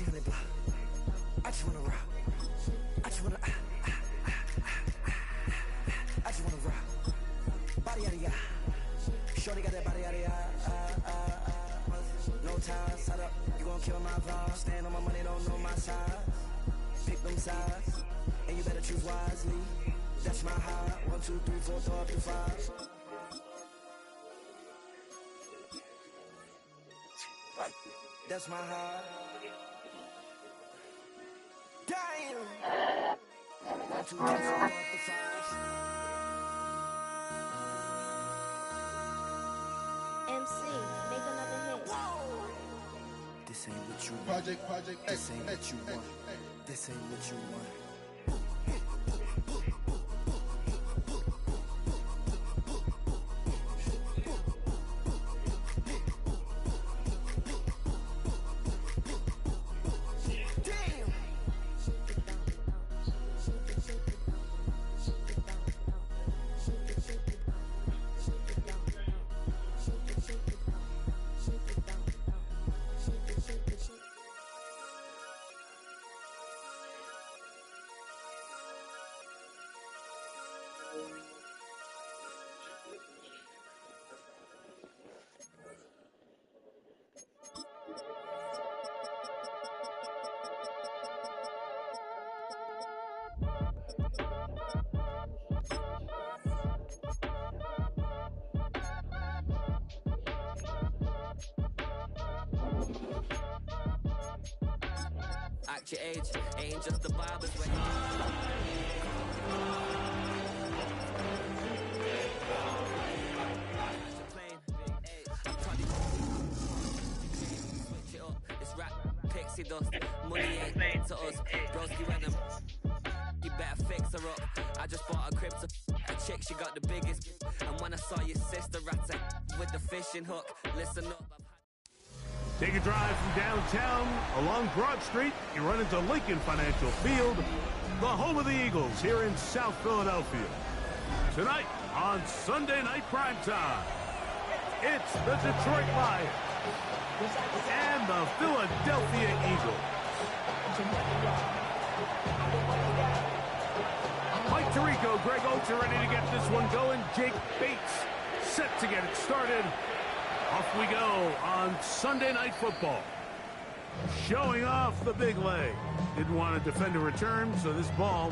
1600 block. I just wanna rock. I just wanna I just wanna rock. Body out of ya. Shorty got that body out of ya. No ties, side up. You gon' kill my vibe. Stand on my money, don't know my size. Pick them sides, and you better choose wisely. That's my high. 1, 2, 3, 4, throw up to 5. That's my high. Damn. 1, 2, 3, 4, throw up to 5. MC, make another hit. Whoa. This ain't what you want. Project This ain't what you want. This ain't what you want. Act your age, ain't just the barber's way. Switch it up, it's rap, pixie dust. Money ain't to us, broski when them. You better fix her up. I just bought a crib to a chick, she got the biggest. And when I saw your sister rat with the fishing hook, listen up. Take a drive from downtown along Broad Street. You run into Lincoln Financial Field, the home of the Eagles here in South Philadelphia. Tonight on Sunday Night Primetime, it's the Detroit Lions and the Philadelphia Eagles. Mike Tirico, Greg Oates are ready to get this one going. Jake Bates set to get it started. Off we go on Sunday Night Football. Showing off the big leg. Didn't want to defend a return, so this ball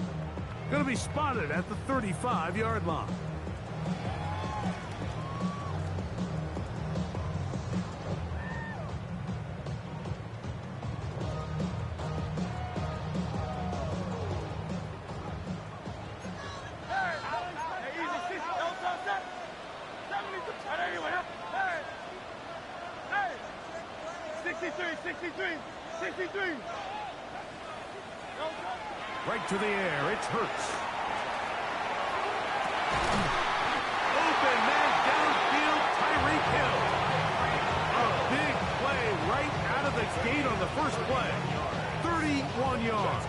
going to be spotted at the 35-yard line. Right to the air, it's Hurts. Open man downfield, Tyreek Hill. A big play right out of the gate on the first play. 31 yards.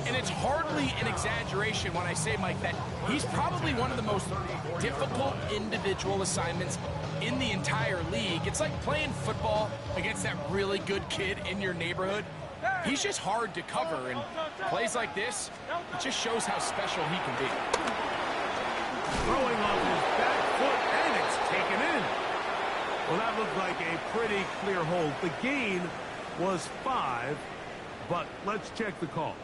And it's hardly an exaggeration when I say, Mike, that he's probably one of the most difficult individual assignments in the entire league. It's like playing football against that really good kid in your neighborhood. He's just hard to cover, and plays like this, it just shows how special he can be. Throwing off his back foot, and it's taken in. Well, that looked like a pretty clear hold. The gain was 5, but let's check the call.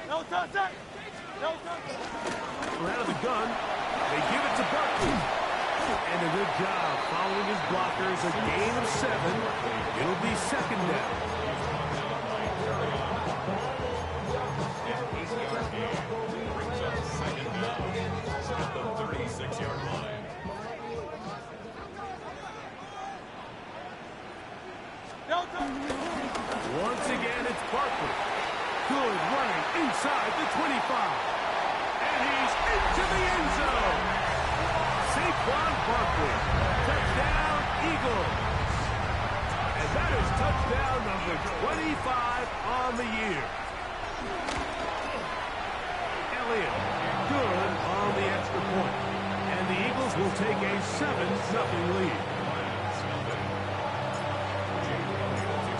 No touch. No touch. Out of the gun, they give it to Barkley. And a good job following his blockers. A gain of 7. It'll be second down. At the 36-yard line. Once again, it's Barkley. Good running inside the 25. And he's into the end zone. Saquon Barkley. Touchdown, Eagles. And that is touchdown number 25 on the year. Elliott, good on the extra point. take a 7-0 lead.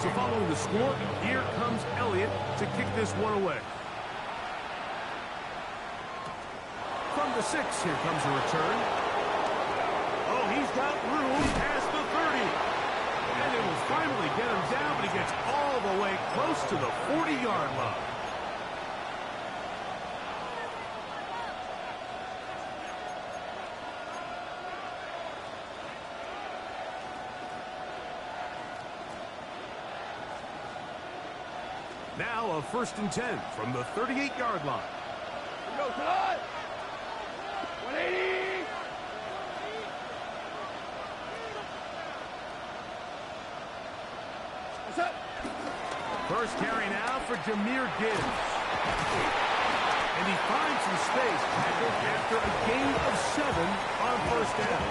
So following the score, here comes Elliott to kick this one away. From the 6, here comes a return. Oh, he's got room past the 30. And it will finally get him down, but he gets all the way close to the 40-yard line. Now a 1st and 10 from the 38-yard line. Go, Todd! 180! What's up? First carry now for Jahmyr Gibbs. And he finds some space after a gain of 7 on 1st down.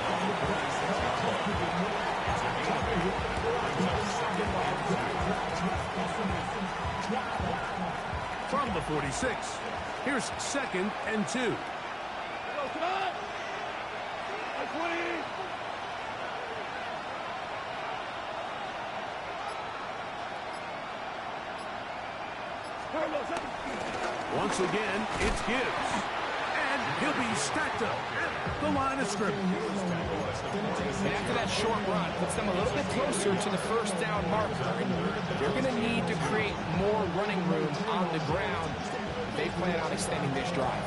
From the 46, here's 2nd and 2. Go, Todd! 120! Once again, it's Gibbs. And he'll be stacked up at the line of scrimmage. And after that short run, puts them a little bit closer to the 1st down marker. They're going to need to create more running room on the ground. They plan on extending this drive.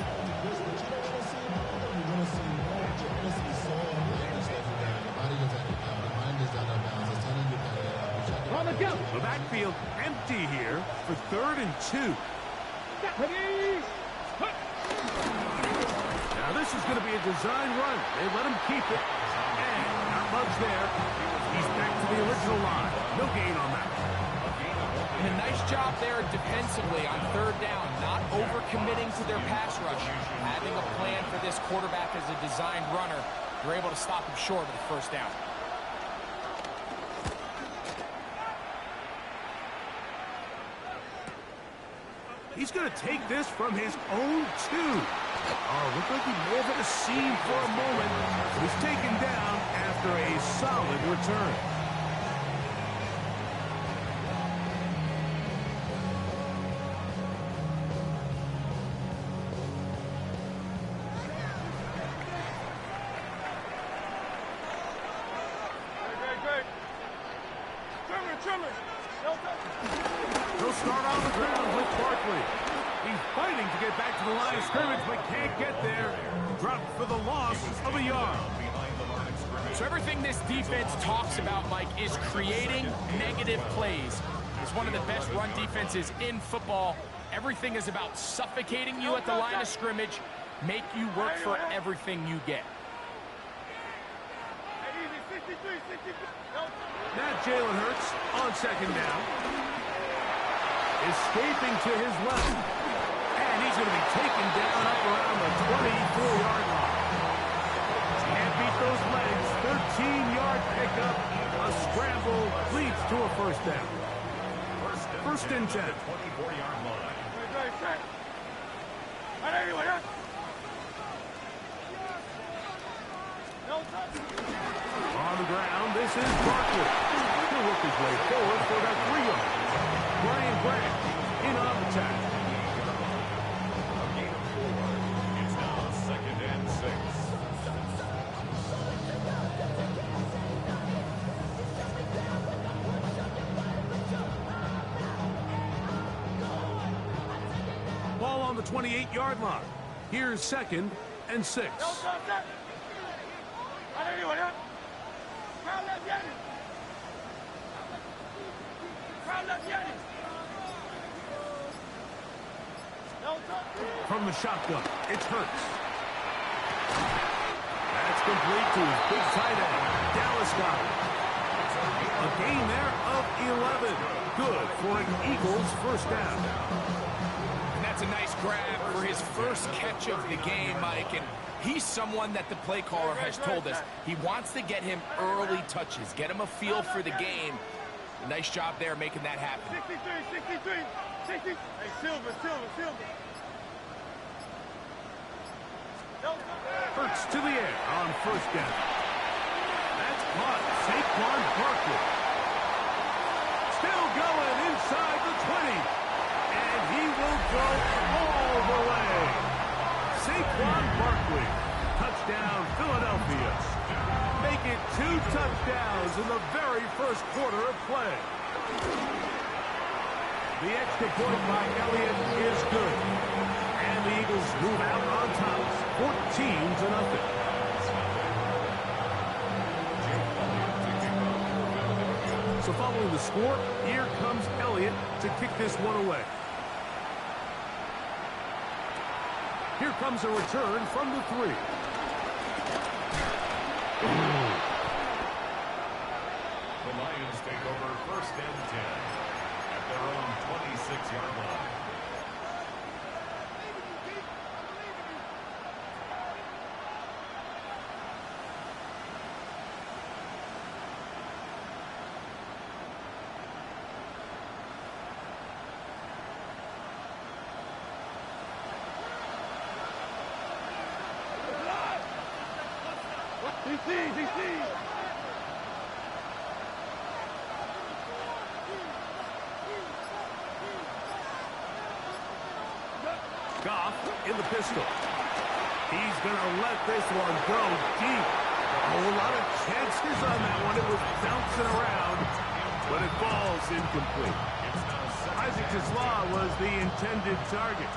The backfield empty here for 3rd and 2. Now this is going to be a design run. They let him keep it. And not much there. He's back to the original line. No gain on that. And a nice job there defensively on 3rd down, not overcommitting to their pass rush. Having a plan for this quarterback as a designed runner, they're able to stop him short of the 1st down. He's going to take this from his own 2. Oh, looked like he may have hit a seam for a moment. He's taken down after a solid return. Great. Trimmer. He'll start on the ground with Barkley. He's fighting to get back to the line of scrimmage, but can't get there. Dropped for the loss of a yard. So everything this defense talks about, Mike, is creating negative plays. It's one of the best run defenses in football. Everything is about suffocating you at the line of scrimmage, make you work for everything you get. Now Jalen Hurts on 2nd down. Escaping to his left. And he's going to be taken down up around the 24-yard line. Can't beat those legs. 13-yard pickup. A scramble leads to a 1st down. 1st and 10. 24-yard line. On the ground, this is Barkley. He'll work his way forward for that 3 yard. Brian Grant in on the tackle. It's now 2nd and 6. Ball on the 28-yard line. Here's 2nd and 6. From the shotgun, it's Hurts. That's complete to his big tight end, Dallas Goedert. A gain there of 11. Good for an Eagles 1st down. And that's a nice grab for his first catch of the game, Mike. And he's someone that the play caller has told us he wants to get him early touches, get him a feel for the game. Nice job there making that happen. 63. Hey, Silver. Hurts to the air on first down. That's caught. Saquon Barkley. Still going inside the 20. And he will go all the way. Saquon Barkley. Touchdown, Philadelphia. Make it 2 touchdowns in the very first quarter of play. The extra point by Elliott is good. And the Eagles move out on top, 14-0. So following the score, here comes Elliott to kick this one away. Here comes a return from the 3. The Lions take over first and 10 at their own 26-yard line. DC! Goff in the pistol. He's going to let this one go deep. A whole lot of chances on that one. It was bouncing around, but it falls incomplete. Isaac Tisla was the intended target.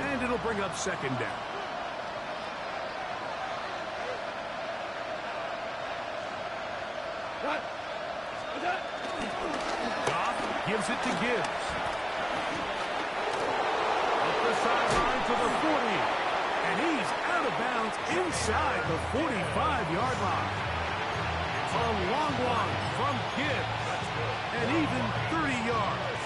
And it'll bring up second down. Goff gives it to Gibbs. Up the sideline to the 40. And he's out of bounds inside the 45-yard line. A long one from Gibbs. And even 30 yards.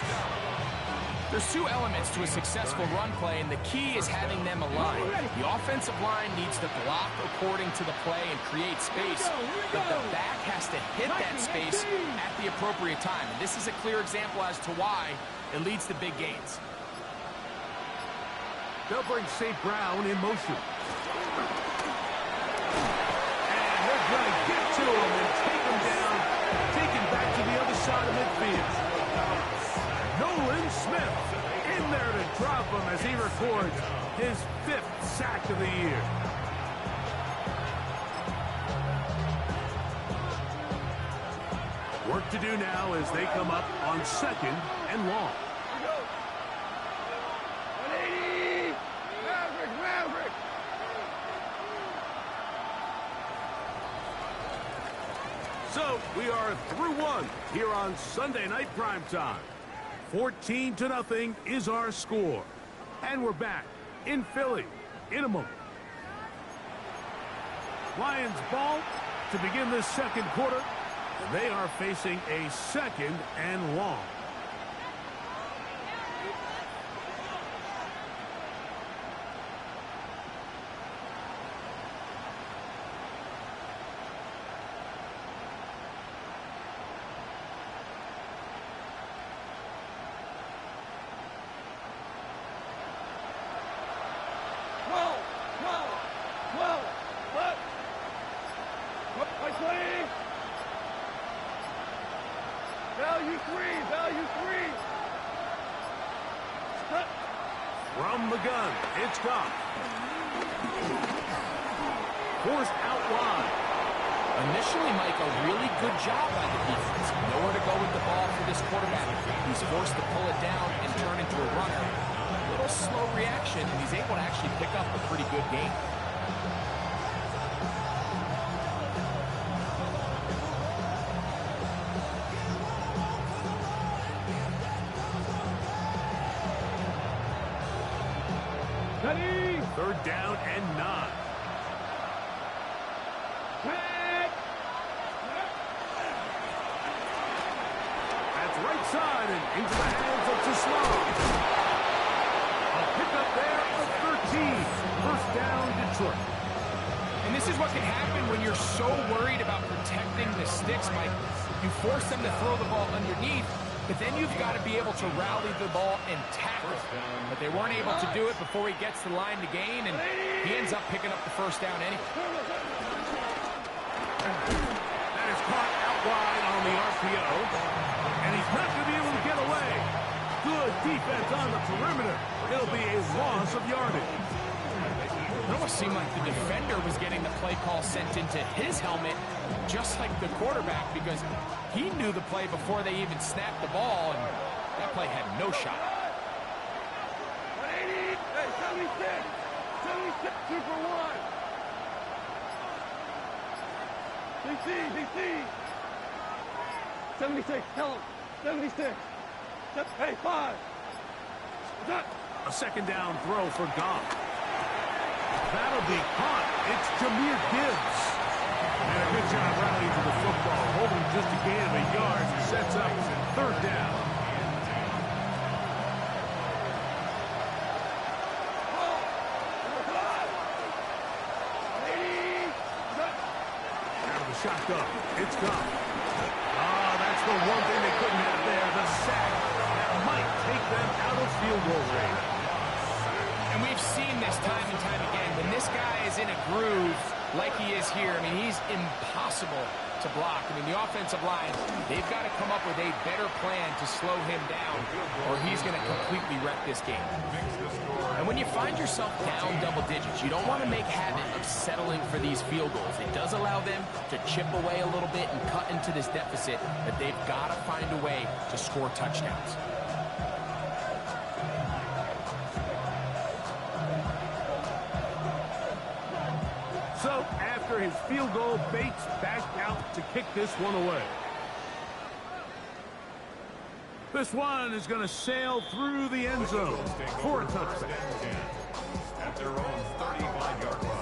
There's 2 elements to a successful run play, and the key is having them aligned. The offensive line needs to block according to the play and create space, but the back has to hit that space at the appropriate time. And this is a clear example as to why it leads to big gains. They'll bring St. Brown in motion. And they're going to get to him and take him down, take him back to the other side of midfield. Nolan Smith in there to drop him as he records his 5th sack of the year. Work to do now as they come up on 2nd and long. 180! Maverick! So we are through one here on Sunday Night Primetime. 14-0 is our score. And we're back in Philly in a moment. Lions ball to begin this second quarter. And they are facing a 2nd and long. Value three. From the gun, it's Goff. Forced out wide. Initially, Mike, a really good job by the defense. Nowhere to go with the ball for this quarterback. He's forced to pull it down and turn into a runner. A little slow reaction, and he's able to actually pick up a pretty good game. Third down and 9. That's right side and into the hands of Tisla. A pickup there of 13. First down, Detroit. And this is what can happen when you're so worried about protecting the sticks, Mike. You force them to throw the ball underneath, but then you've got to be able to rally the ball and tackle. But they weren't able to do it before he gets the line to gain, and he ends up picking up the first down anyway. That is caught out wide on the RPO, and he's not going to be able to get away. Good defense on the perimeter. It'll be a loss of yardage. It almost seemed like the defender was getting the play call sent into his helmet, just like the quarterback, because he knew the play before they even snapped the ball, and that play had no shot. 180. Hey, 76. 76. 2 for 1. DC. 76. Tell him. 76. Hey, 5. What's up? A second down throw for Goff. That'll be caught. It's Jahmyr Gibbs. And a good job rallying to the football. Holding just a gain of a yard. Sets up third down. Out of the shotgun. It's Goff. Oh, that's the one thing they couldn't have there. The sack that might take them out of field goal range. And we've seen this time and time again. When this guy is in a groove like he is here, I mean, he's impossible to block. I mean, the offensive line, they've got to come up with a better plan to slow him down, or he's going to completely wreck this game. And when you find yourself down double digits, you don't want to make habit of settling for these field goals. It does allow them to chip away a little bit and cut into this deficit, but they've got to find a way to score touchdowns. So, after his field goal, Bates back out to kick this one away. This one is going to sail through the end zone for a touchdown. At their own 35-yard line.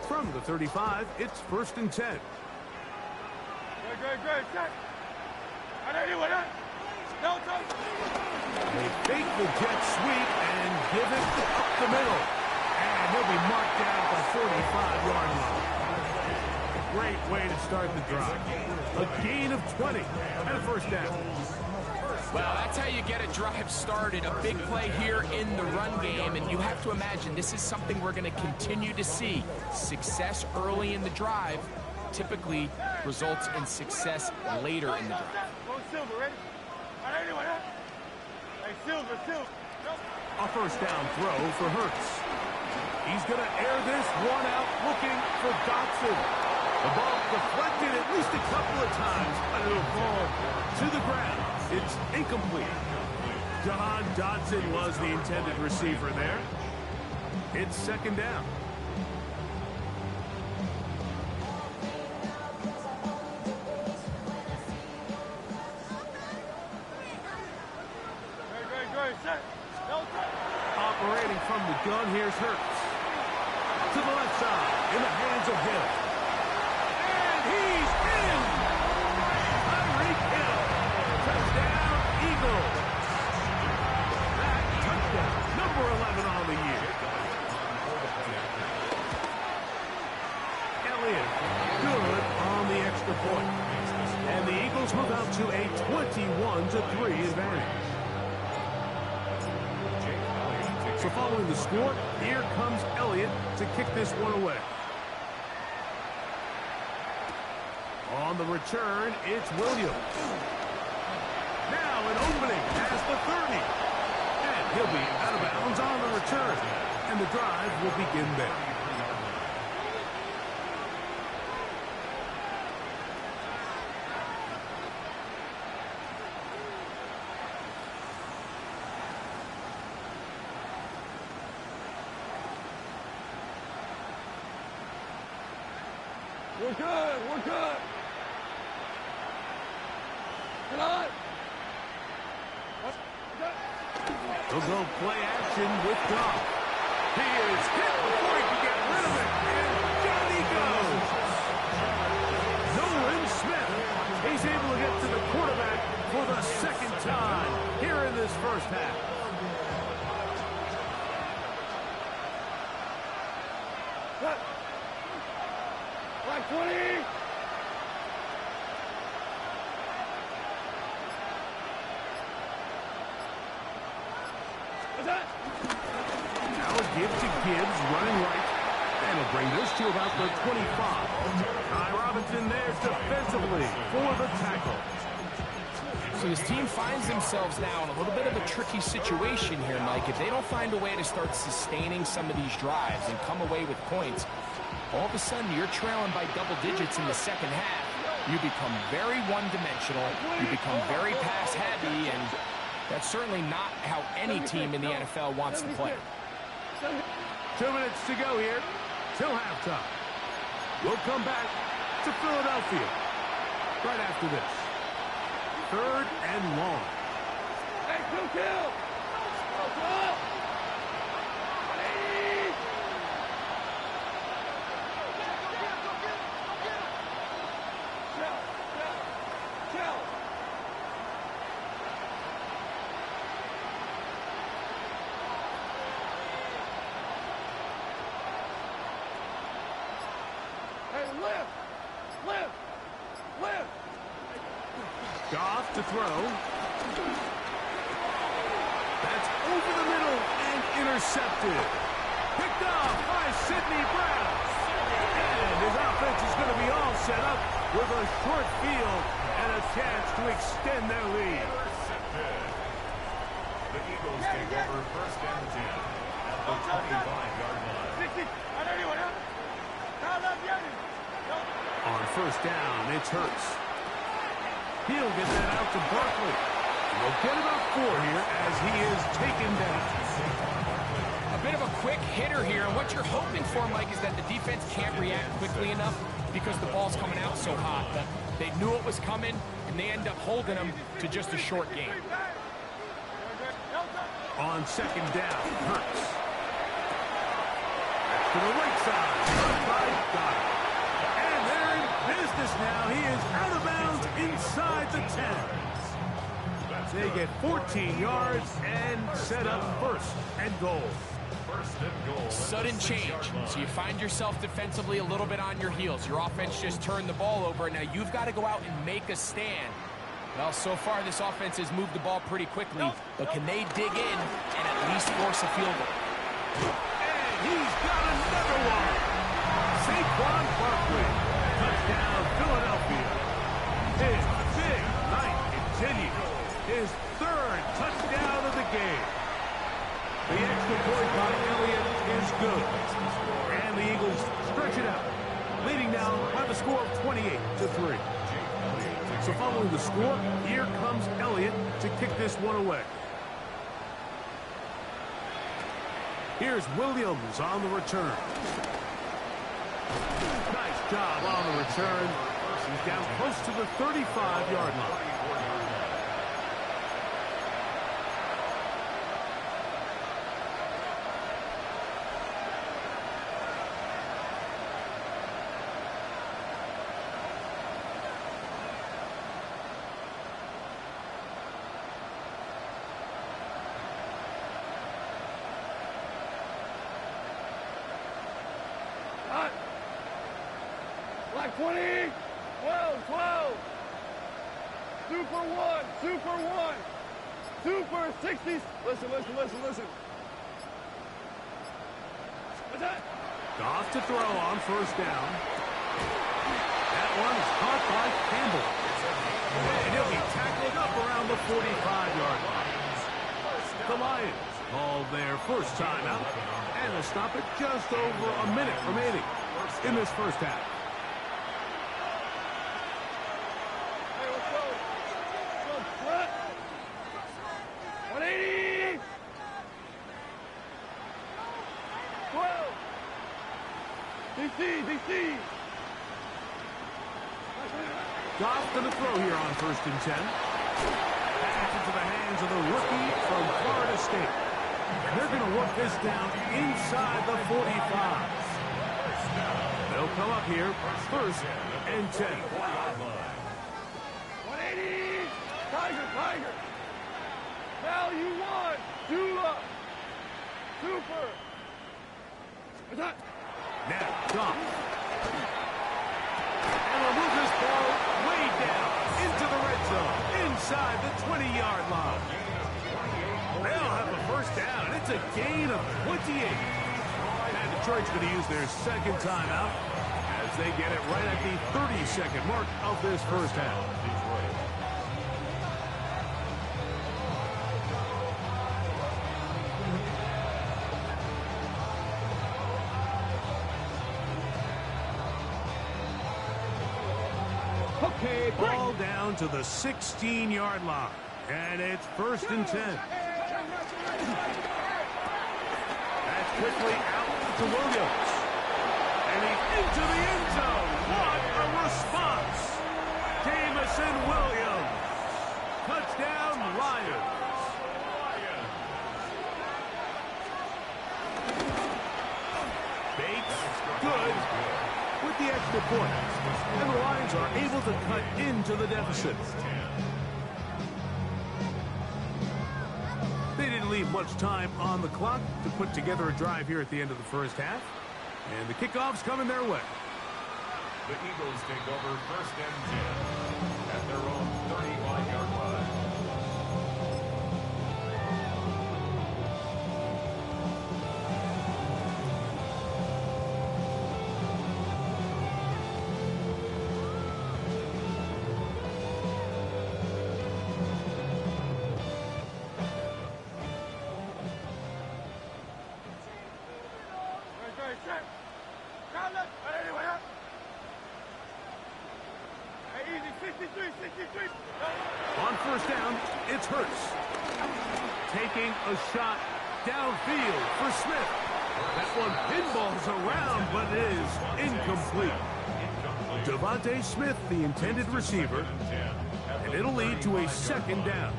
From the 35, it's 1st and 10. Great. Check. They fake the jet sweep and give it up the middle. And he'll be marked down at the 45-yard line. Great way to start the drive. A gain of 20 and a first down. Well, that's how you get a drive started. A big play here in the run game, and you have to imagine this is something we're going to continue to see. Success early in the drive typically results in success later in the drive. Go Silver, ready? Hey, Silver. A first down throw for Hurts. He's going to air this one out looking for Dotson. The ball deflected at least a couple of times, but it'll fall to the ground. It's incomplete. Jahan Dotson was the intended receiver there. It's second down. Operating from the gun, here's Hurts. To the left side, in the hands of Hill. And he's in! Tyreek Hill. Touchdown, Eagles. That touchdown, number 11 on the year. Elliott, good on the extra point. And the Eagles move out to a 21-3 advantage. So following the score, here comes Elliott to kick this one away. On the return, it's Williams. Now an opening past the 30. And he'll be out of bounds on the return. And the drive will begin there. We're good. Come on. He'll go play action with Goff. He is hit before he can get rid of it. And down he goes. Nolan Smith. He's able to get to the quarterback for the second time here in this first half. Cut. Flag 20. What's that? Now a give to Gibbs, running right. And will bring this to about the 25. Ty Robinson there defensively for the tackle. So this team finds themselves now in a little bit of a tricky situation here, Mike. If they don't find a way to start sustaining some of these drives and come away with points, all of a sudden you're trailing by double digits in the second half. You become very one-dimensional. You become very pass-heavy, and that's certainly not how any team in the NFL wants to play. 2 minutes to go here till halftime. We'll come back to Philadelphia right after this. 3rd and long. Hey, kill! Go! Lift! Goff to throw. That's over the middle and intercepted. Picked off by Sidney Brown. And his offense is going to be all set up with a short field and a chance to extend their lead. Intercepted. The Eagles take over 1st and 10 at the 25-yard line. On 1st down, it's Hurts. He'll get that out to Barkley. We'll get about 4 here as he is taken down. A bit of a quick hitter here, and what you're hoping for, Mike, is that the defense can't react quickly enough because the ball's coming out so hot. But they knew it was coming, and they end up holding them to just a short game. On 2nd down, Hurts. To the right side. Got it. And they're in business now. He is out of bounds inside the 10. They get 14 yards and set up 1st and goal. Sudden change. So you find yourself defensively a little bit on your heels. Your offense just turned the ball over. Now you've got to go out and make a stand. Well, so far this offense has moved the ball pretty quickly, but can they dig in and at least force a field goal? And he's got another one. Saquon Barkley. Touchdown, Philadelphia. His big night continues. His 3rd touchdown of the game. The extra point by Elliott is good. And the Eagles stretch it out, leading now by the score of 28-3. So following the score, here comes Elliott to kick this one away. Here's Williams on the return. Nice job on the return. He's down close to the 35-yard line. Black 20, 12. Super 1, Super 60. Listen. What's that? Goff to throw on 1st down. That one is caught by Campbell. And he'll be tackled up around the 45-yard line. The Lions call their first timeout, and they'll stop it just over a minute remaining in this 1st half. Hey, let's go. 180. 12. DC. Goff going to throw here on 1st and 10. Pass into the hands of the rookie from Florida State. They're going to work this down inside the 45. They'll come up here 1st and 10. 180. Tiger. Now you won. Dula. Super. Attack. Now, Goff. And will move this ball way down into the red zone, inside the 20-yard line. They'll have a first down. It's a gain of 28. And Detroit's going to use their second timeout as they get it right at the 30-second mark of this first half. Okay, ball down to the 16-yard line. And it's 1st and 10. That's quickly out to Williams. And he's into the end zone. What a response. Jamison Williams. Touchdown, Lions. Bates, good with the extra point. And the Lions are able to cut into the deficit. They didn't leave much time on the clock to put together a drive here at the end of the first half. And the kickoff's coming their way. The Eagles take over 1st and 10 at their own 35-yard line. On first down, it's Hurts. Taking a shot downfield for Smith. That one pinballs around, but it is incomplete. Devontae Smith, the intended receiver, and it'll lead to a 2nd down.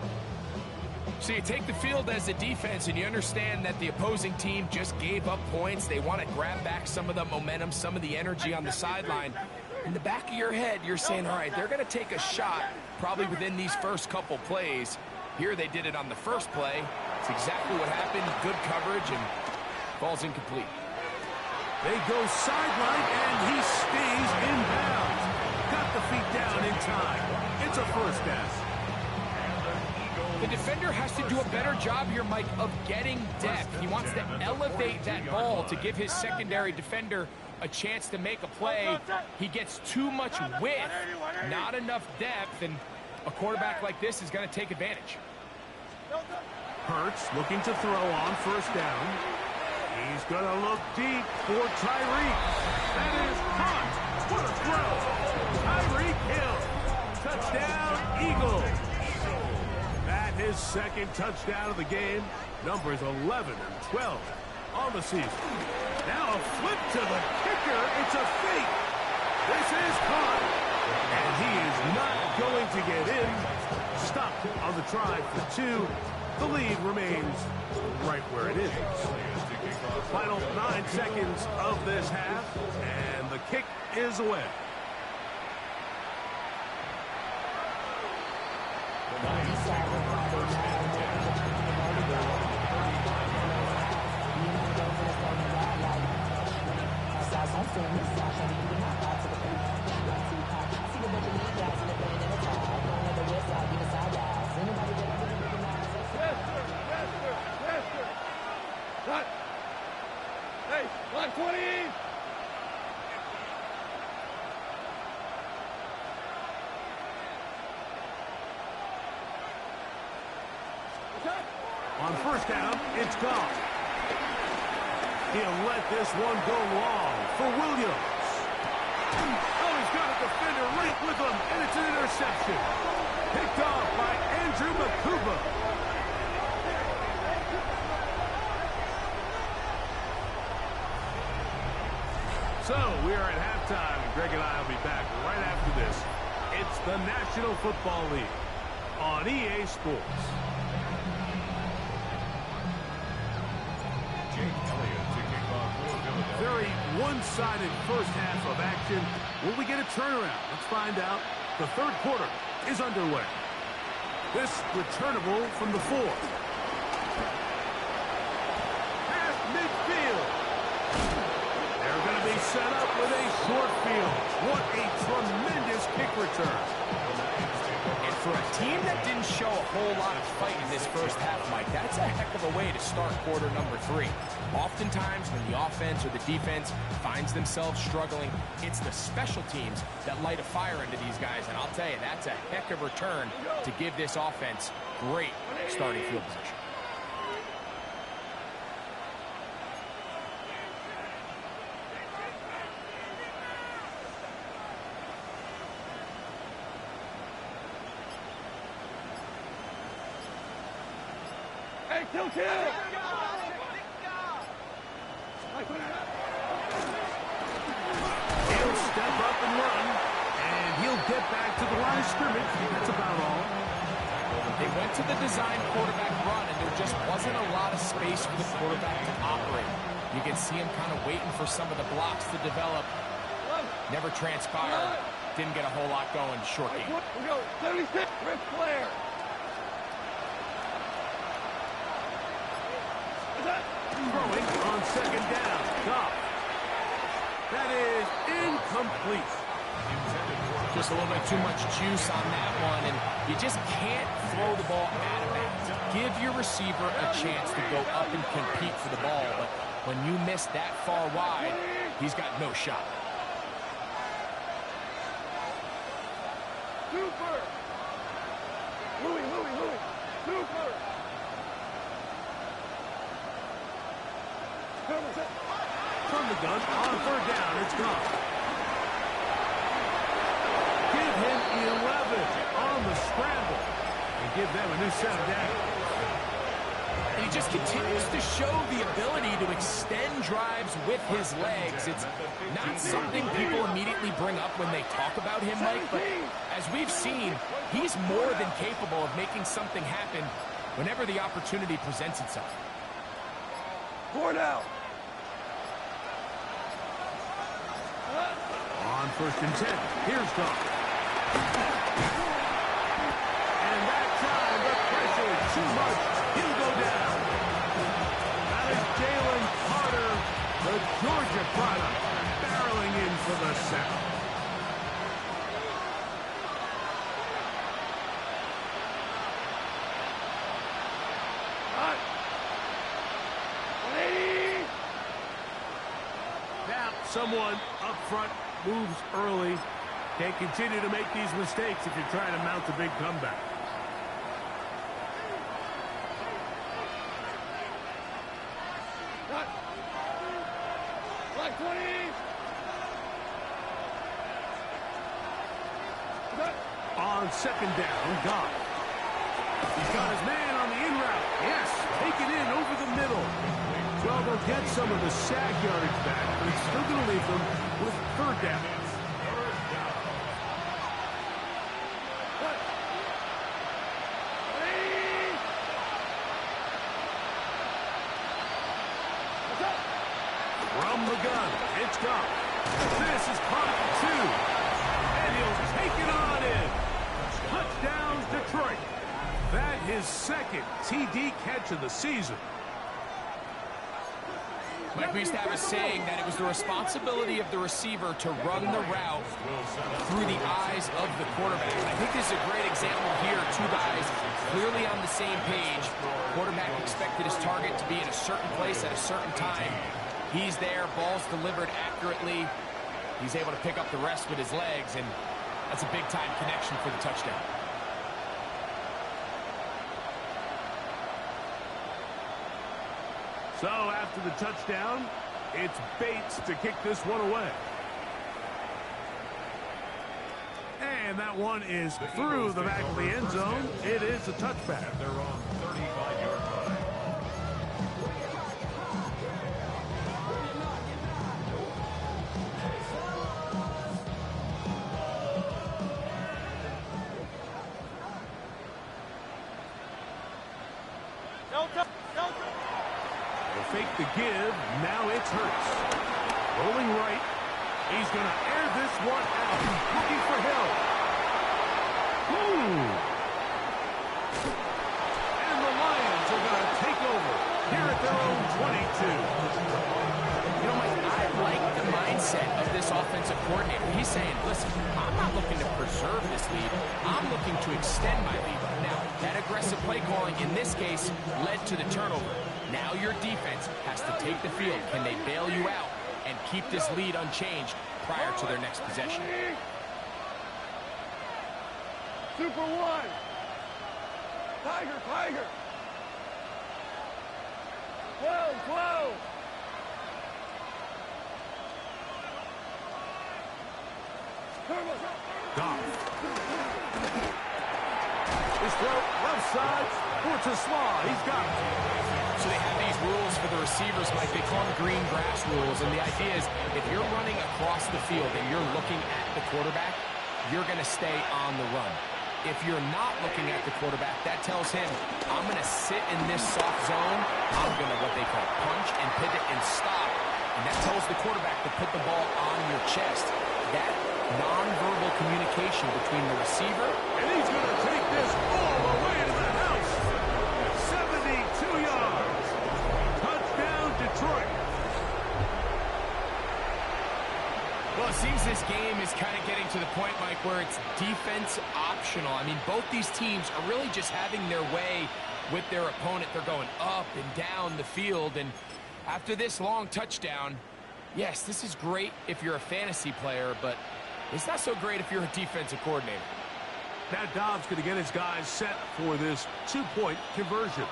So you take the field as a defense, and you understand that the opposing team just gave up points. They want to grab back some of the momentum, some of the energy on the sideline. In the back of your head, you're saying, all right, they're going to take a shot probably within these first couple plays. Here they did it on the first play. It's exactly what happened. Good coverage, and ball's incomplete. They go sideline, and he stays in bounds. Got the feet down in time. It's a first down. The defender has to do a better job here, Mike, of getting depth. He wants to elevate that ball to give his secondary defender a chance to make a play. He gets too much width, not enough depth, and a quarterback like this is going to take advantage. Hurts looking to throw on first down. He's going to look deep for Tyreek. That is caught. What a throw. Tyreek Hill. Touchdown, Eagles. That his 2nd touchdown of the game. Numbers 11 and 12 on the season. Now a flip to the kicker. It's a fake. This is caught. And he is not going to get in. Stopped on the try for 2. The lead remains right where it is. Final 9 seconds of this half, and the kick is away. The Lions take over 1st and 10 at their own 20. On first down, it's gone. He'll let this one go long for Williams. Oh, he's got a defender right with him, and it's an interception. Picked off by Andrew McCouba. So, we are at halftime, and Greg and I will be back right after this. It's the National Football League on EA Sports. Very one-sided first half of action. Will we get a turnaround? Let's find out. The third quarter is underway. This returnable from the 4. Past midfield. They're going to be set up with a short field. What a tremendous kick return. And for a team that didn't show a whole lot of fight in this first half, Mike, that's a heck of a way to start quarter number 3. Oftentimes, when the offense or the defense finds themselves struggling, it's the special teams that light a fire into these guys. And I'll tell you, that's a heck of a return to give this offense great starting field position. Hey, kill! He'll step up and run, and he'll get back to the line of scrimmage. That's about all. They went to the design quarterback run, and there just wasn't a lot of space for the quarterback to operate. You can see him kind of waiting for some of the blocks to develop. Never transpired. Didn't get a whole lot going. Short game. We go 76. Ric Flair. Throwing on second down. Goff. That is incomplete. Just a little bit too much juice on that one, and you just can't throw the ball out of bounds. Give your receiver a chance to go up and compete for the ball, but when you miss that far wide, he's got no shot. Cooper. Louis. Cooper. From the gun, on third down, it's gone. Give him 11 on the scramble and give them a new set of downs. And he just continues to show the ability to extend drives with his legs. It's not something people immediately bring up when they talk about him, Mike, but as we've seen, he's more than capable of making something happen whenever the opportunity presents itself. 4 down. On first and 10, here's Goff. And that time, the pressure is too much. He'll go down. That is Jalen Carter, the Georgia product, barreling in for the sack. Now, someone up front moves early. Can't continue to make these mistakes if you're trying to mount a big comeback. Black 20. On second down, Goff. He's got his man on the in route. Yes, taken in over the middle. Well, they'll get some of the sack yardage back, but he's still going to leave them with third down. From the gun, it's Goff. This is caught 2. And he'll take it on in. Touchdown, Detroit. That his second TD catch of the season. Mike, we used to have a saying that it was the responsibility of the receiver to run the route through the eyes of the quarterback. I think this is a great example here. Two guys clearly on the same page. Quarterback expected his target to be in a certain place at a certain time. He's there, ball's delivered accurately. He's able to pick up the rest with his legs, and that's a big-time connection for the touchdown. So after the touchdown, it's Bates to kick this one away. And that one is through the back of the end zone. It is a touchback. At their own 35-yard line. Fake the give. Now it's Hurts. Rolling right. He's going to air this one out. Looking for Hill. Ooh. lead. I'm looking to extend my lead. Now, that aggressive play calling in this case led to the turnover. Now your defense has to take the field. Can they bail you out and keep this lead unchanged prior to their next possession? Super one. Tiger, Tiger. 12, 12. Goff. His throw, left side, towards a slaw. He's got it. So they have these rules for the receivers, Mike. They call them green grass rules. And the idea is if you're running across the field and you're looking at the quarterback, you're going to stay on the run. If you're not looking at the quarterback, that tells him, I'm going to sit in this soft zone. I'm going to what they call punch and pivot and stop. And that tells the quarterback to put the ball on your chest. That nonverbal communication between the receiver. And he's going to take this all the way to the house. 72 yards. Touchdown, Detroit. Well, it seems this game is kind of getting to the point, Mike, where it's defense optional. I mean, both these teams are really just having their way with their opponent. They're going up and down the field. And after this long touchdown, yes, this is great if you're a fantasy player, but it's not so great if you're a defensive coordinator. Now Dobbs going to get his guys set for this two-point conversion.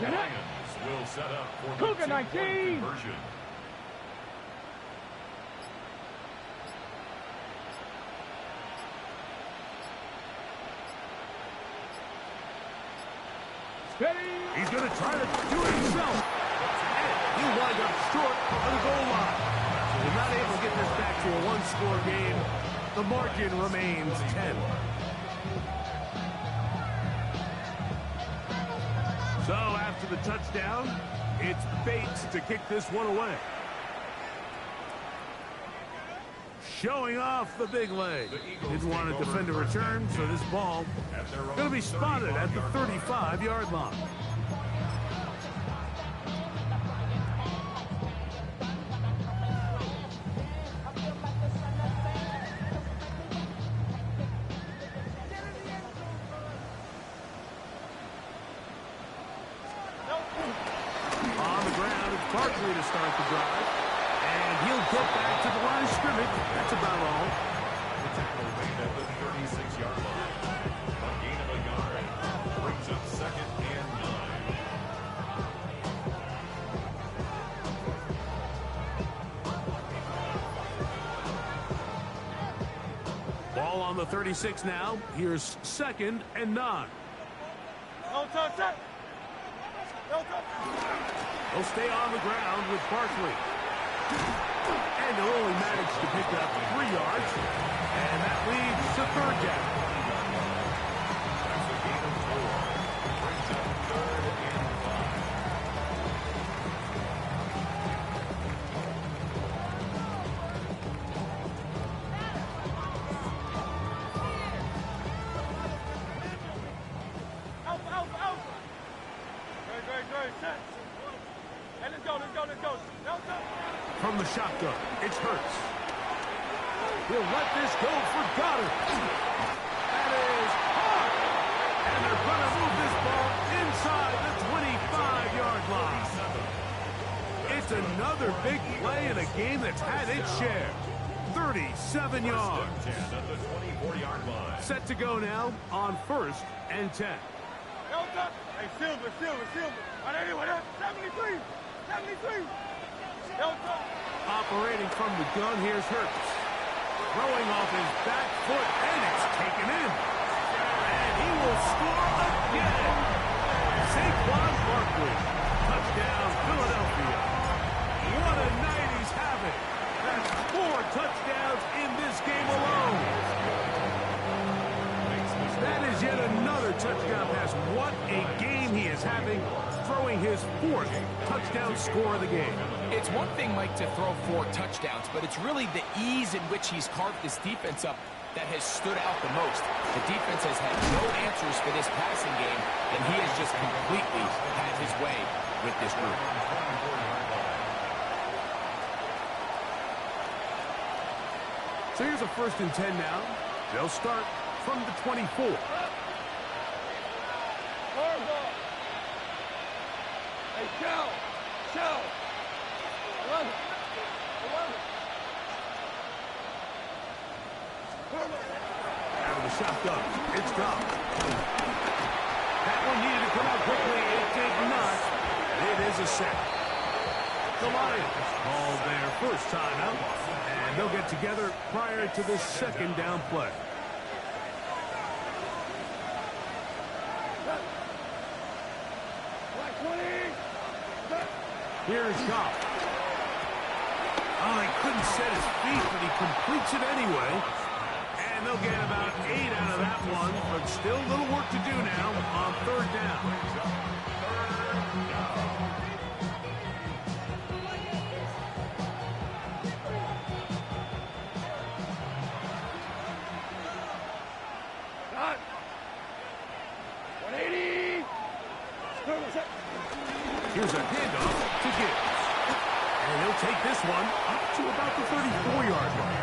The Lions will set up for the Cougar two-point 19. conversion. He's going to try to do it himself. And he'll wind up short of the goal line. So they're not able to get this back to a one-score game. The margin remains 10. So after the touchdown, it's Bates to kick this one away. Showing off the big leg. Didn't want to defend a return, so this ball going to be spotted at the 35-yard line. On the ground, it's Barkley to start the drive. And he'll get back to the line of scrimmage. That's about all. The tackle made at the 36-yard line. A gain of a yard brings up 2nd and 9. Ball on the 36 now. Here's 2nd and 9. No touch it. No touch. He'll stay on the ground with Barkley. And he'll only manage to pick up 3 yards. And that leads to 3rd down. That's a gain of 4. Brings up 3rd and 5. Out. Great. Set. Hey, let's go. No touch. From the shotgun, it's Hurts. He'll let this go for Goddard. That is hard. And they're going to move this ball inside the 25-yard line. It's another big play in a game that's had its share. 37 yards. 10 at the 24-yard line. Set to go now on 1st and 10. No touch. Hey, Silver. Right anyway, 73. No touch. Operating from the gun, here's Hurts. Throwing off his back foot, and it's taken in. And he will score again. Saquon Barkley. Touchdown, Philadelphia. What a night he's having. That's 4 touchdowns in this game alone. That is yet another touchdown pass. What a game he is having, throwing his 4th touchdown score of the game. It's one thing, Mike, to throw 4 touchdowns, but it's really the ease in which he's carved this defense up that has stood out the most. The defense has had no answers for this passing game, and he has just completely had his way with this group. So here's a 1st and 10 now. They'll start from the 24. Hardball. Hey, Shell. 11. Out of the shotgun. It's gone. That one needed to come out quickly. It did not. It is a sack. The Lions called their first timeout, and they'll get together prior to the second down play. Here's Goff. Oh, he couldn't set his feet, but he completes it anyway. And they'll get about 8 out of that one, but still a little work to do now on third down. Here's a handoff to Gibbs. And he'll take this one up to about the 34-yard line.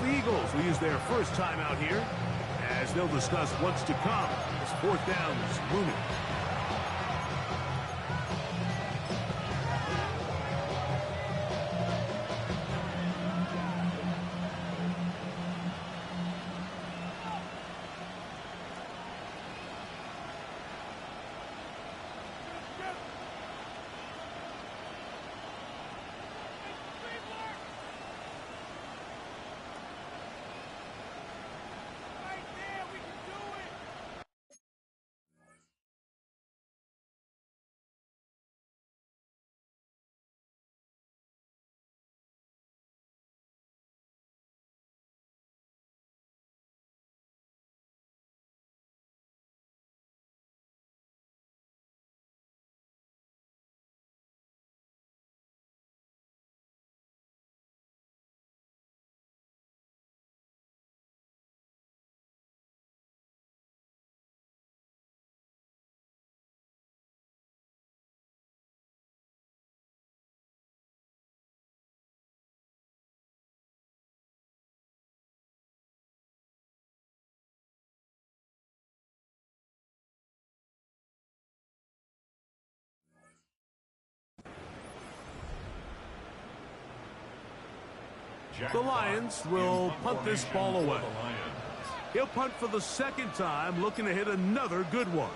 The Eagles will use their first time out here as they'll discuss what's to come as fourth down is looming. The Lions will punt this ball away. He'll punt for the second time, looking to hit another good one.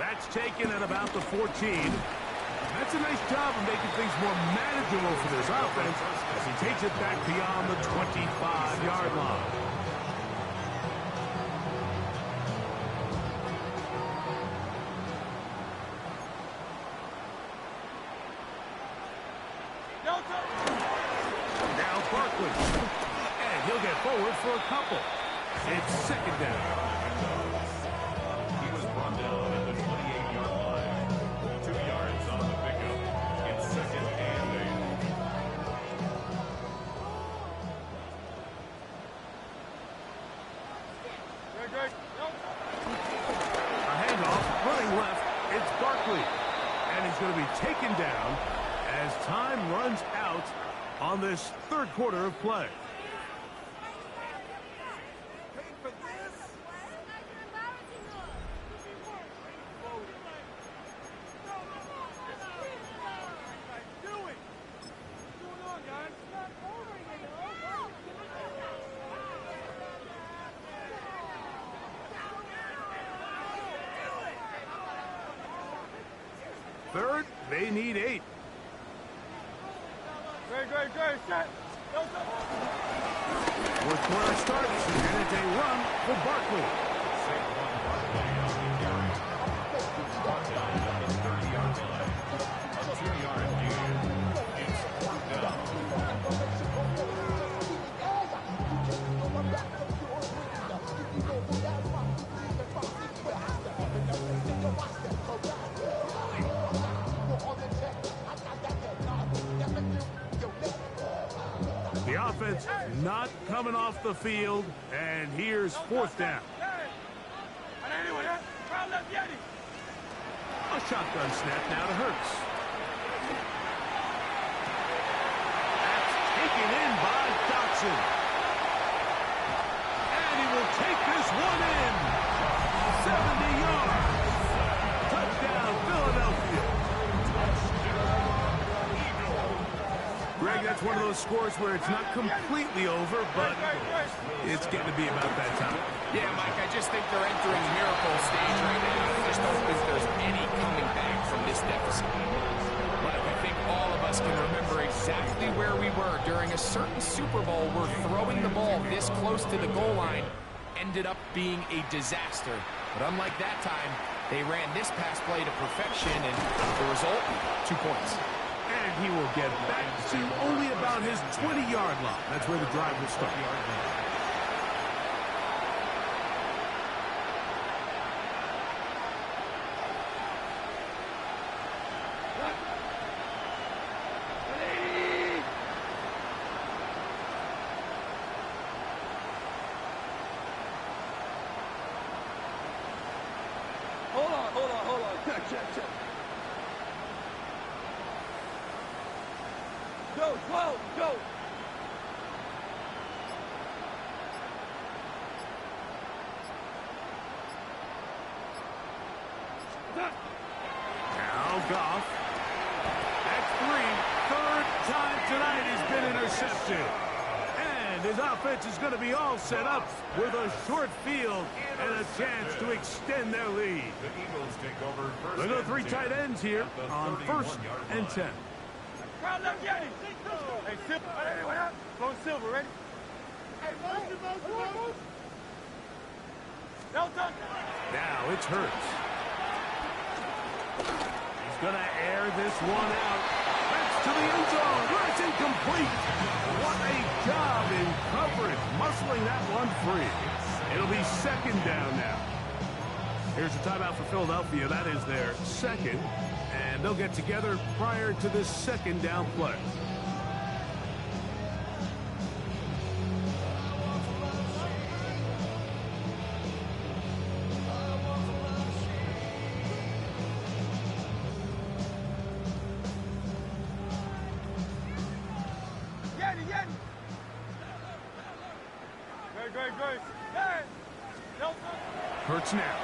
That's taken at about the 14. That's a nice job of making things more manageable for this offense as he takes it back beyond the 25-yard line. Now Barkley. And he'll get forward for a couple. It's second down. He was brought down at the 28-yard line. 2 yards on the pickup. It's second and 8. A handoff, running left. It's Barkley. And he's going to be taken down as time runs out on this third quarter of play. Third, they need 8. Great, set. Fourth quarter starts, and it's a run for Barkley. Saquon Barkley on the carry. Brought down at the 30-yard line. A 2-yard gain. The offense not coming off the field, and here's fourth down. A shotgun snap now to Hurts. That's taken in by Dotson. And he will take this one in. 70 yards. Touchdown, Philadelphia. Greg, that's one of those scores where it's not completely over, but it's getting to be about that time. Yeah, Mike, I just think they're entering miracle stage right now. I just don't think there's any coming back from this deficit. But I think all of us can remember exactly where we were during a certain Super Bowl where throwing the ball this close to the goal line ended up being a disaster. But unlike that time, they ran this pass play to perfection, and the result, 2 points. And he will get back to only about his 20-yard line. That's where the drive will start. Hold on. Check. Go. Now Goff. That's 3. Third time tonight he's been intercepted. And his offense is going to be all set up with a short field and a chance to extend their lead. The Eagles take over first. Look at 3 tight ends here on 1st and 10. Hey, Silver. Go Silver, ready? Hey, motion. Now it's Hurts. He's going to air this one out. That's to the end zone. It's incomplete. What a job in coverage, muscling that one free. It'll be 2nd down now. Here's a timeout for Philadelphia. That is their 2nd. And they'll get together prior to this 2nd down play. Great. Hurts now.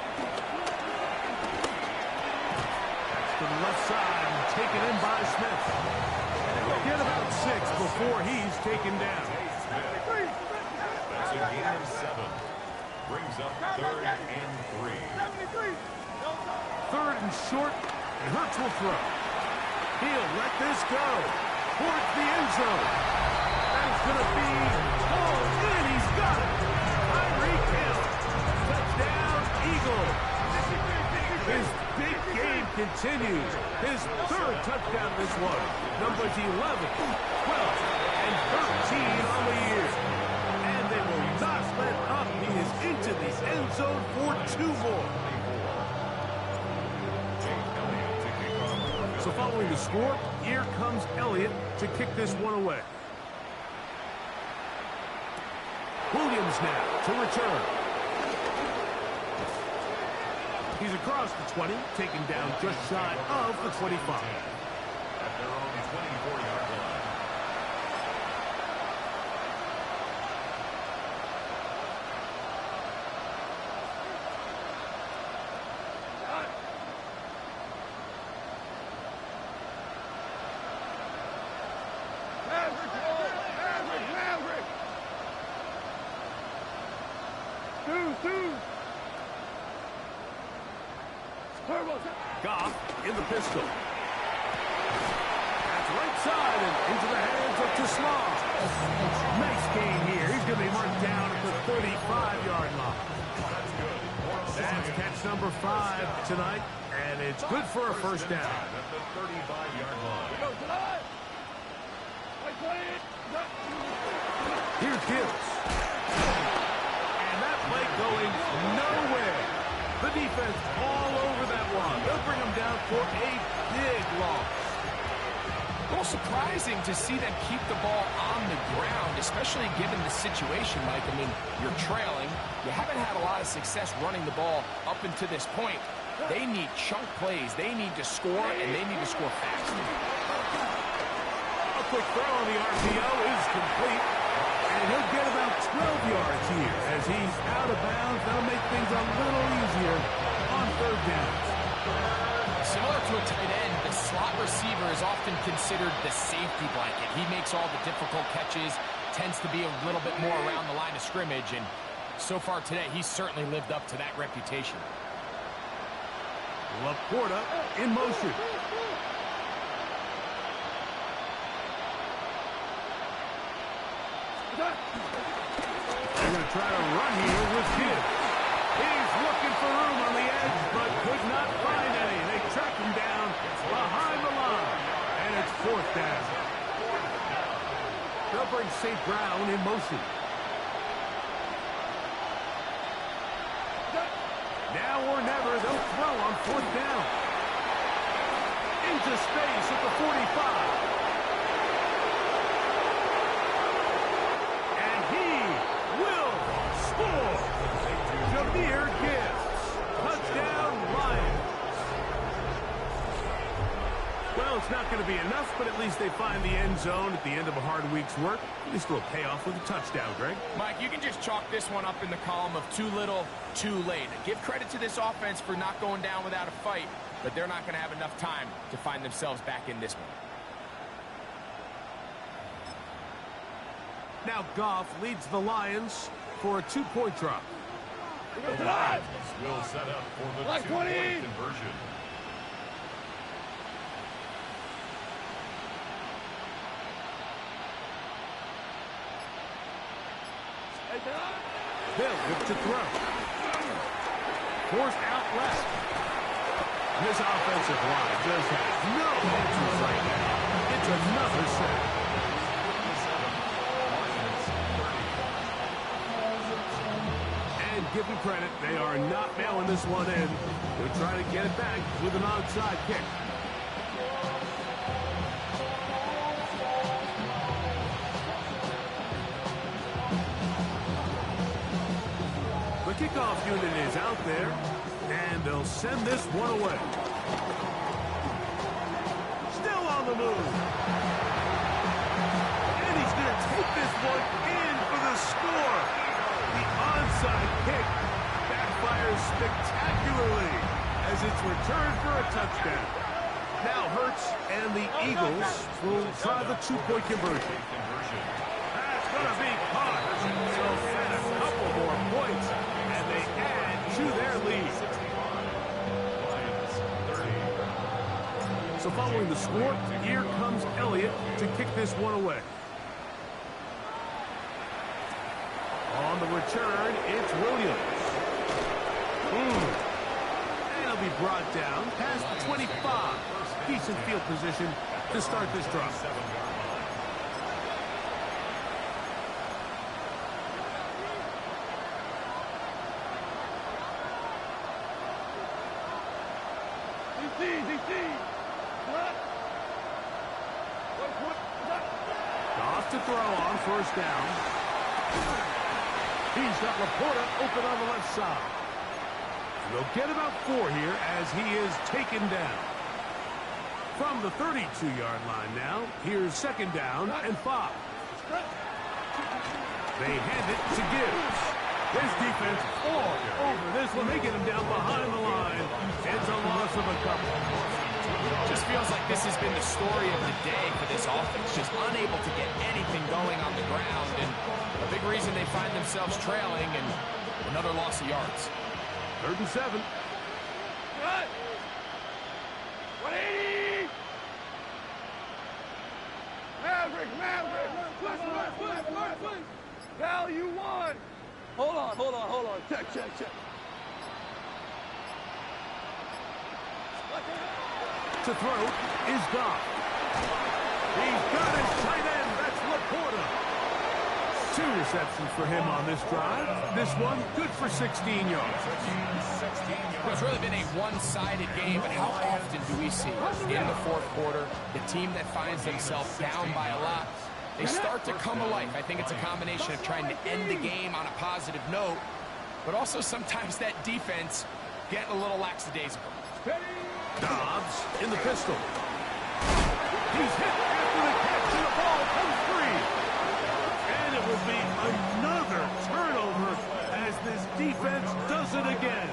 That's to the left side and taken in by Smith. Get about 6 before he's taken down. That's a gain of 7. Brings up 3rd and 3. 3rd and short, and Hurts will throw. He'll let this go towards the end zone. That's going to be pulled in. He's got it. Tyreek Hill. Touchdown, Eagles. His big game continues. His 3rd touchdown this one. Numbers 11, 12, and 13 on the year. And they will not let up. He is into the end zone for 2 more. So following the score, here comes Elliott to kick this one away. Williams now to return. He's across the 20, taken down just shy of the 25. At their own 24-yard line. Goff in the pistol. That's right side and into the hands of Tisman. Nice gain here. He's going to be marked down at the 35-yard line. That's catch number 5 tonight, and it's good for a 1st down. At the 35-yard line. Here's Gibbs. And that play going nowhere. The defense all over that one. They'll bring him down for a big loss. We'll little surprising to see them keep the ball on the ground, especially given the situation, Mike. I mean, you're trailing. You haven't had a lot of success running the ball up until this point. They need chunk plays. They need to score, and they need to score fast. A quick throw on the RPO is complete. And he'll get about 12 yards here as he's out of bounds. That'll make things a little easier on third down. Similar to a tight end, the slot receiver is often considered the safety blanket. He makes all the difficult catches, tends to be a little bit more around the line of scrimmage, and so far today, he's certainly lived up to that reputation. Laporta in motion. They're going to try to run here with Gibbs. He's looking for room on the edge, but could not find any. They track him down behind the line, and it's fourth down. They'll bring St. Brown in motion. Now or never, they'll throw on fourth down. Into space at the 45. And he will score. Jahmyr Gibbs. Touchdown, Lions. Well, it's not going to be enough, but at least they find the end zone at the end of a hard week's work. At least it'll pay off with a touchdown, Greg. Mike, you can just chalk this one up in the column of too little, too late. Give credit to this offense for not going down without a fight, but they're not going to have enough time to find themselves back in this one. Now Goff leads the Lions for a 2-point drop. The Lions will set up for the 2-point conversion. Bill with to throw. Forced out left. This offensive line just has no answers right now. It's another sack. And give them credit, they are not mailing this one in. They're trying to get it back with an onside kick. Kickoff unit is out there, and they'll send this one away. Still on the move. And he's going to take this one in for the score. The onside kick backfires spectacularly as it's returned for a touchdown. Now Hurts and the Eagles will try the 2-point conversion. That's going to be caught. So add a couple more points. To their lead. So following the score, here comes Elliott to kick this one away. On the return, it's Williams. And he'll be brought down past the 25. Decent field position to start this drive. Off to throw on first down. He's got Laporta open on the left side. They'll get about 4 here as he is taken down. From the 32-yard line now, here's second down and 5. They hand it to Gibbs. His defense all over this one. They get him down behind the line. It's a loss of a couple. Just feels like this has been the story of the day for this offense. Just unable to get anything going on the ground. And a big reason they find themselves trailing and another loss of yards. 3rd and 7. Cut! 180! Maverick! Val, you won! Hold on. Check. To throw is Goff. He's got his tight end. That's Laporta. 2 receptions for him on this drive. This one good for 16 yards. It's really been a one-sided game, but how often do we see in the fourth quarter the team that finds themselves down by a lot, they start to come alive? I think it's a combination of trying to end the game on a positive note, but also sometimes that defense getting a little lackadaisical. Dobbs in the pistol. He's hit after the catch, and the ball comes free. And it will be another turnover as this defense does it again.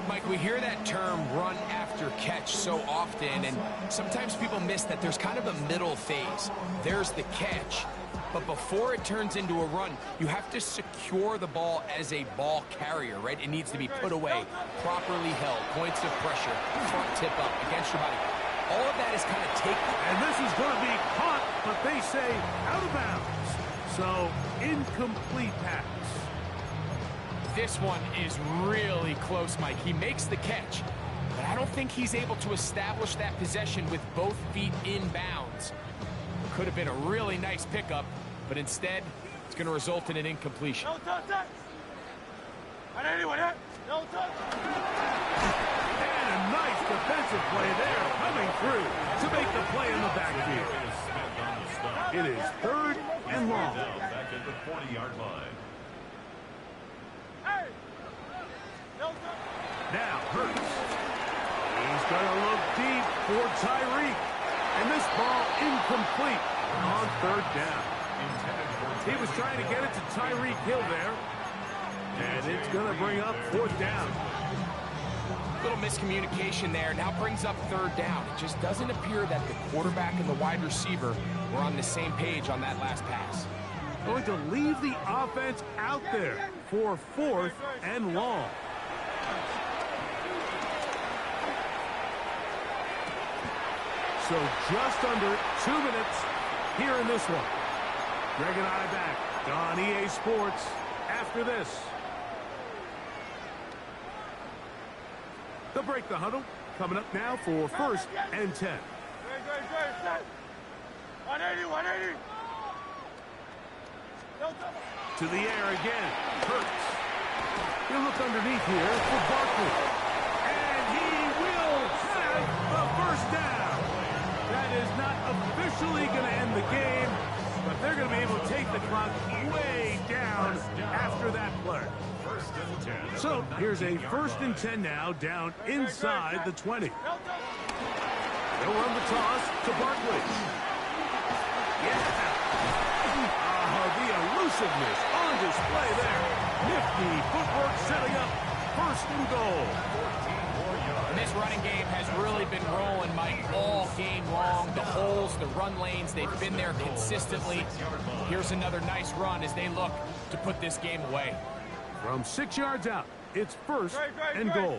Mike, we hear that term run after catch so often, and sometimes people miss that there's kind of a middle phase. There's the catch, but before it turns into a run, you have to secure the ball as a ball carrier, right? It needs to be put away, properly held, points of pressure, front tip up against your body. All of that is kind of taken. And this is going to be caught, but they say out of bounds. So, incomplete pass. This one is really close, Mike. He makes the catch, but I don't think he's able to establish that possession with both feet in bounds. Could have been a really nice pickup, but instead, it's going to result in an incompletion. No touch that. On anyone hit. No touch. And a nice defensive play there coming through to make the play in the backfield. It is 3rd and long. Back at the 40-yard line. Hey. No touch. Now, Hurts. He's going to look deep for Tyreek. And this ball incomplete on 3rd down. He was trying to get it to Tyreek Hill there. And it's going to bring up 4th down. Little miscommunication there. Now brings up 3rd down. It just doesn't appear that the quarterback and the wide receiver were on the same page on that last pass. Going to leave the offense out there for 4th and long. So just under 2 minutes here in this one. Greg and I back on EA Sports after this. They'll break the huddle. Coming up now for 1st and 10. Great. 180, 180. No touch. To the air again. Hurts. He'll look underneath here for Barkley. And he will have the 1st down. That is not officially going to end the game, but they're going to be able to take the clock way down after that play. So here's a 1st and 10 now, down inside the 20. They'll run the toss to Barkley. Yeah. The elusiveness on display there. Nifty footwork setting up 1st and goal. And this running game has really been rolling, Mike, all game long. The holes, the run lanes, they've been there consistently. Here's another nice run as they look to put this game away. From 6 yards out, it's 1st and goal.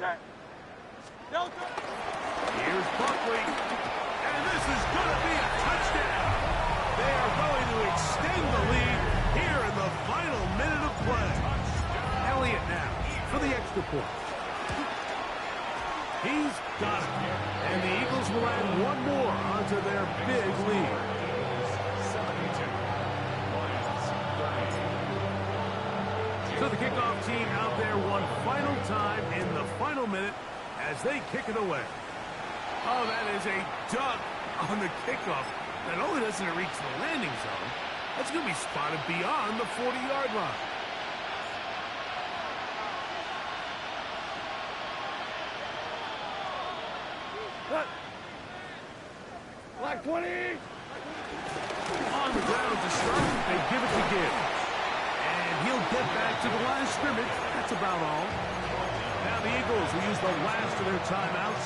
Here's Barkley, and this is going to be a touchdown. They are going to extend the lead here in the final minute of play. Elliott now for the extra point. He's got it, and the Eagles will add one more onto their big lead. So the kickoff team out there one final time in the final minute as they kick it away. Oh, that is a duck on the kickoff. Not only doesn't it reach the landing zone, that's going to be spotted beyond the 40-yard line. Black 20. On the ground to start, they give it to Gibbs. And he'll get back to the line of scrimmage. That's about all. Now the Eagles will use the last of their timeouts.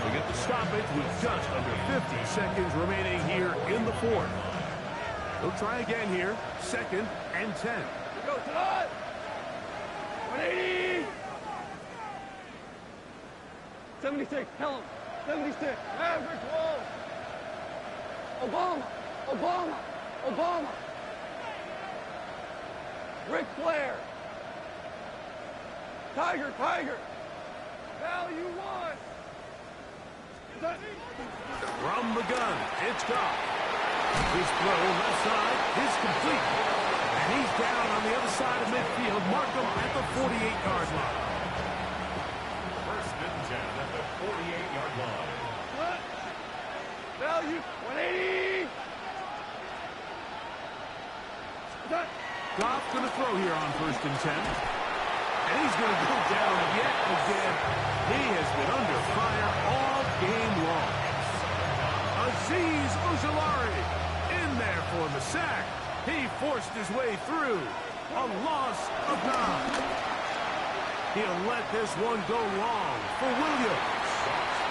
They get the stoppage with just under 50 seconds remaining here in the 4th. They'll try again here, 2nd and 10. Go to the 180. 76. Tell him. 76. Average wall. Obama. Ric Flair. Tiger. Value 1. From the gun, it's gone. His throw left side is complete. He's down on the other side of midfield. Mark him at the 48-yard line. First and 10 at the 48-yard line. Value, 180. Goff's going to throw here on first and 10. And he's going to go down yet again. He has been under fire all game long. Azeez Ojulari in there for the sack. He forced his way through. A loss of 9. He'll let this one go long for Williams.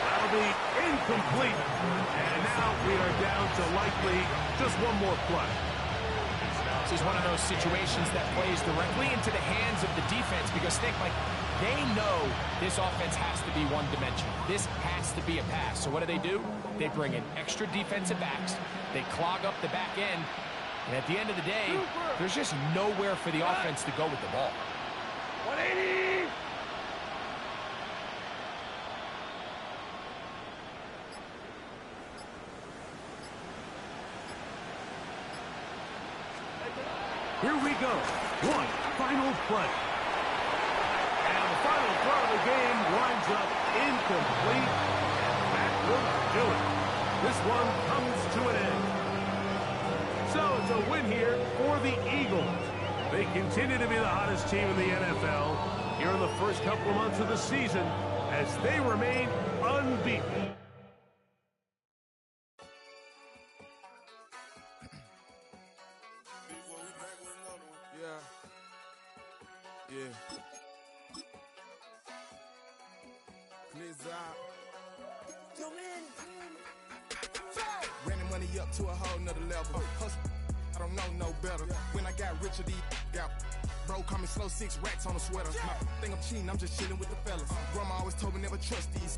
That'll be incomplete. And now we are down to likely just one more play. This is one of those situations that plays directly into the hands of the defense because they know this offense has to be one-dimensional. This has to be a pass. So what do? They bring in extra defensive backs. They clog up the back end. And at the end of the day, there's just nowhere for the offense to go with the ball. 180. Here we go. One final play. And the final throw of the game winds up incomplete. And that will do it. This one comes to an end. So it's a win here for the Eagles. They continue to be the hottest team in the NFL here in the first couple of months of the season as they remain unbeaten. Running money up to a whole nother level. Hustle, I don't know no better. When I got richer, got bro, call me slow 6 racks on a sweater. My thing I'm cheating, I'm just chilling with the fellas. Grandma always told me never trust these.